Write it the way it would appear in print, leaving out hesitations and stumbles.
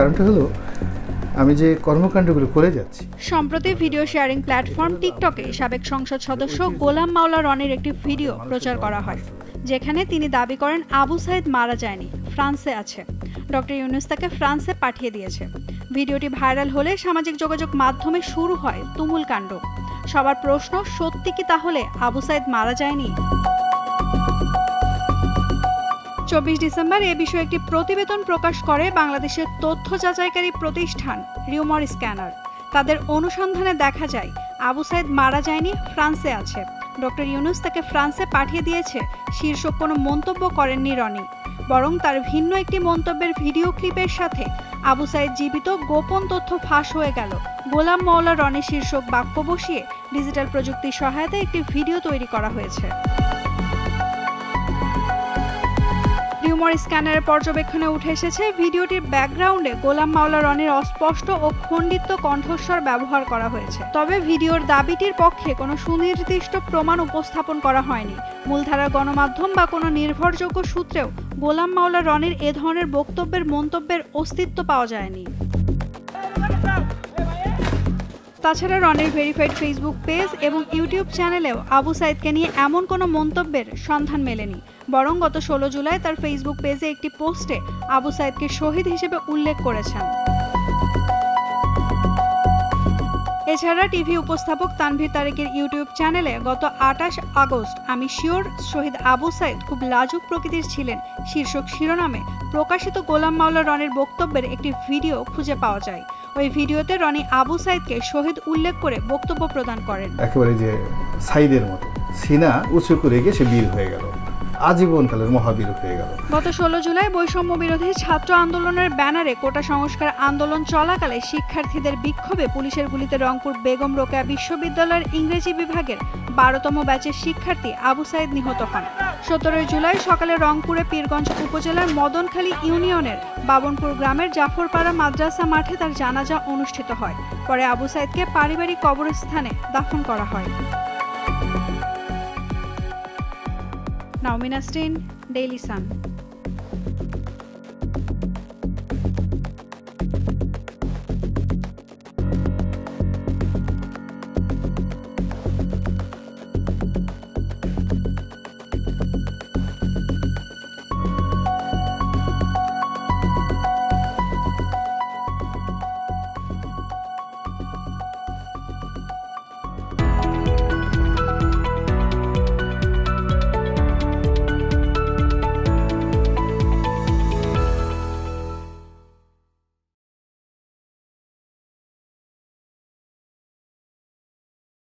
কারণটা হলো আমি যে কর্মকাণ্ডগুলো করে যাচ্ছি। সম্প্রতি ভিডিও শেয়ারিং প্ল্যাটফর্ম টিকটকে সাবেক সংসদ সদস্য গোলাম মাওলা রনির একটি ভিডিও প্রচার করা হয়, যেখানে তিনি দাবি করেন আবু সাইদ মারা যায়নি, ফ্রান্সে আছে। ডক্টর ইউনূস তাকে ফ্রান্সে পাঠিয়ে দিয়েছে। ভিডিওটি ভাইরাল হলে সামাজিক যোগাযোগ মাধ্যমে শুরু হয় তুমুল কাণ্ড। সবার প্রশ্ন, সত্যি কি তাহলে আবু সাইদ মারা যায়নি? 24 ডিসেম্বর এ বিষয়ে একটি প্রতিবেদন প্রকাশ করে বাংলাদেশের তথ্য যাচাইকারী প্রতিষ্ঠান রিউমার স্ক্যানার। তাদের অনুসন্ধানে দেখা যায় আবু সাইদ মারা যায়নি, ফ্রান্সে আছে। ডক্টর ইউনূস তাকে ফ্রান্সে পাঠিয়ে দিয়েছে শীর্ষক কোনো মন্তব্য করেননি রনি, বরং তার ভিন্ন একটি মন্তব্যের ভিডিও ক্লিপের সাথে আবু সাইদ জীবিত গোপন তথ্য ফাঁস হয়ে গেল গোলাম মাওলা রনি শীর্ষক বাক্য বসিয়ে ডিজিটাল প্রযুক্তির সহায়তায় একটি ভিডিও তৈরি করা হয়েছে। রিউমার স্ক্যানারের পর্যবেক্ষণে উঠে এসেছে ভিডিওটির ব্যাকগ্রাউন্ডে গোলাম মাওলা রনির অস্পষ্ট ও খণ্ডিত কণ্ঠস্বর ব্যবহার করা হয়েছে। তবে ভিডিওর দাবিটির পক্ষে কোনো সুনির্দিষ্ট প্রমাণ উপস্থাপন করা হয়নি। মূলধারার গণমাধ্যম বা কোনো নির্ভরযোগ্য সূত্রেও গোলাম মাওলা রনির এ ধরনের মন্তব্যের অস্তিত্ব পাওয়া যায়নি। তাছাড়া রনির ভেরিফাইড ফেসবুক পেজ এবং ইউটিউব চ্যানেলেও আবু সাইদকে নিয়ে এমন কোনো মন্তব্যের সন্ধান মেলেনি, বরং গত 16 জুলাই তার ফেসবুক পেজে একটি পোস্টে আবু সাইদকে শহীদ হিসেবে উল্লেখ করেছেন। এছাড়া টিভি উপস্থাপক তানভীর তারেকের ইউটিউব চ্যানেলে গত 28 আগস্ট আমি শিওর শহীদ আবু সাইদ খুব লাজুক প্রকৃতির ছিলেন শীর্ষক শিরোনামে প্রকাশিত গোলাম মাওলা রনির বক্তব্যের একটি ভিডিও খুঁজে পাওয়া যায়। ওই ভিডিওতে রনি আবু সাইদকে শহীদ উল্লেখ করে বক্তব্য প্রদান করেন। একেবারে যে সাইদের মতো সিনা উঁচু করে গিয়ে সে বীর হয়ে গেল, আজীবনকালের মহাবীর হয়ে গেল। গত 16 জুলাই বৈষম্য বিরোধী ছাত্র আন্দোলনের ব্যানারে কোটা সংস্কার আন্দোলন চলাকালে শিক্ষার্থীদের বিক্ষোভে পুলিশের গুলিতে রংপুর বেগম রোকেয়া বিশ্ববিদ্যালয়ের ইংরেজি বিভাগের 12তম ব্যাচের শিক্ষার্থী আবু সাইদ নিহত হন। 17 জুলাই সকালে রংপুরে পীরগঞ্জ উপজেলার মদনখালী ইউনিয়নের বাবনপুর গ্রামের জাফরপাড়া মাদ্রাসা মাঠে তার জানাজা অনুষ্ঠিত হয়। পরে আবু সাইদকে পারিবারিক কবরস্থানে দাফন করা হয়। নাওমিন নাসরিন, ডেইলি সান।